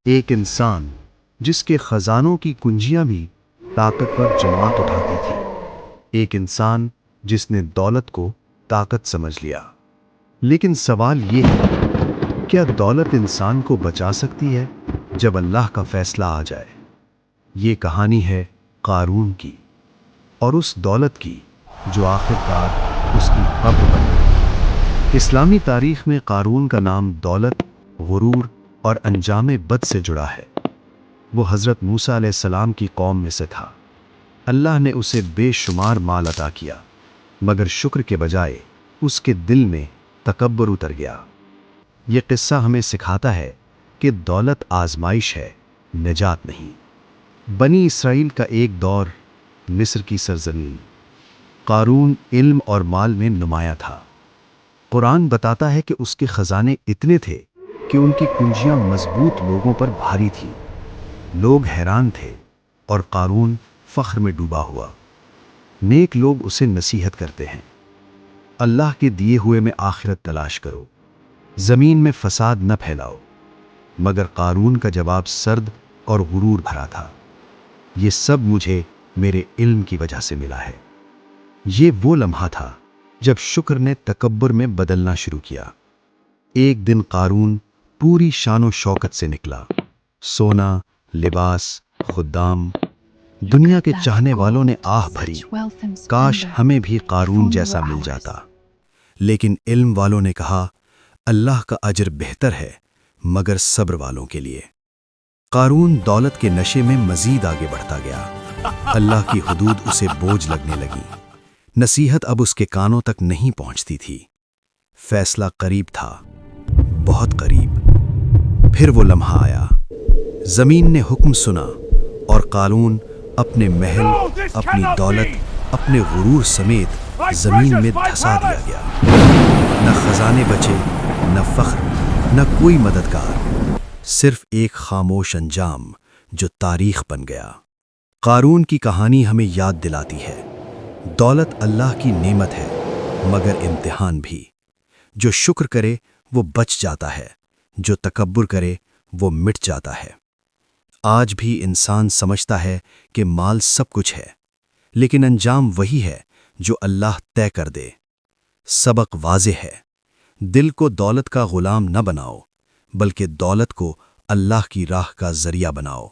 ایک انسان جس کے خزانوں کی کنجیاں بھی طاقتور جماعت اٹھاتی تھی، ایک انسان جس نے دولت کو طاقت سمجھ لیا۔ لیکن سوال یہ ہے، کیا دولت انسان کو بچا سکتی ہے جب اللہ کا فیصلہ آ جائے؟ یہ کہانی ہے قارون کی، اور اس دولت کی جو آخر کار اس کی قبر بن گئی۔ اسلامی تاریخ میں قارون کا نام دولت، غرور اور انجام بد سے جڑا ہے۔ وہ حضرت موسیٰ علیہ السلام کی قوم میں سے تھا۔ اللہ نے اسے بے شمار مال عطا کیا، مگر شکر کے بجائے اس کے دل میں تکبر اتر گیا۔ یہ قصہ ہمیں سکھاتا ہے کہ دولت آزمائش ہے، نجات نہیں۔ بنی اسرائیل کا ایک دور، مصر کی سرزمین۔ قارون علم اور مال میں نمایاں تھا۔ قرآن بتاتا ہے کہ اس کے خزانے اتنے تھے کہ ان کی کنجیاں مضبوط لوگوں پر بھاری تھیں۔ لوگ حیران تھے اور قارون فخر میں ڈوبا ہوا۔ نیک لوگ اسے نصیحت کرتے ہیں، اللہ کے دیے ہوئے میں آخرت تلاش کرو، زمین میں فساد نہ پھیلاؤ۔ مگر قارون کا جواب سرد اور غرور بھرا تھا، یہ سب مجھے میرے علم کی وجہ سے ملا ہے۔ یہ وہ لمحہ تھا جب شکر نے تکبر میں بدلنا شروع کیا۔ ایک دن قارون پوری شان و شوکت سے نکلا، سونا، لباس، خدام، دنیا کے چاہنے والوں نے آہ بھری، کاش ہمیں بھی قارون جیسا مل جاتا۔ لیکن علم والوں نے کہا، اللہ کا اجر بہتر ہے مگر صبر والوں کے لیے۔ قارون دولت کے نشے میں مزید آگے بڑھتا گیا۔ اللہ کی حدود اسے بوجھ لگنے لگی، نصیحت اب اس کے کانوں تک نہیں پہنچتی تھی۔ فیصلہ قریب تھا، بہت قریب۔ پھر وہ لمحہ آیا، زمین نے حکم سنا اور قارون اپنے محل، اپنی دولت، اپنے غرور سمیت زمین میں دھسا دیا گیا۔ نہ خزانے بچے، نہ فخر، نہ کوئی مددگار، صرف ایک خاموش انجام جو تاریخ بن گیا۔ قارون کی کہانی ہمیں یاد دلاتی ہے، دولت اللہ کی نعمت ہے مگر امتحان بھی۔ جو شکر کرے وہ بچ جاتا ہے، جو تکبر کرے وہ مٹ جاتا ہے۔ آج بھی انسان سمجھتا ہے کہ مال سب کچھ ہے، لیکن انجام وہی ہے جو اللہ طے کر دے۔ سبق واضح ہے، دل کو دولت کا غلام نہ بناؤ، بلکہ دولت کو اللہ کی راہ کا ذریعہ بناؤ۔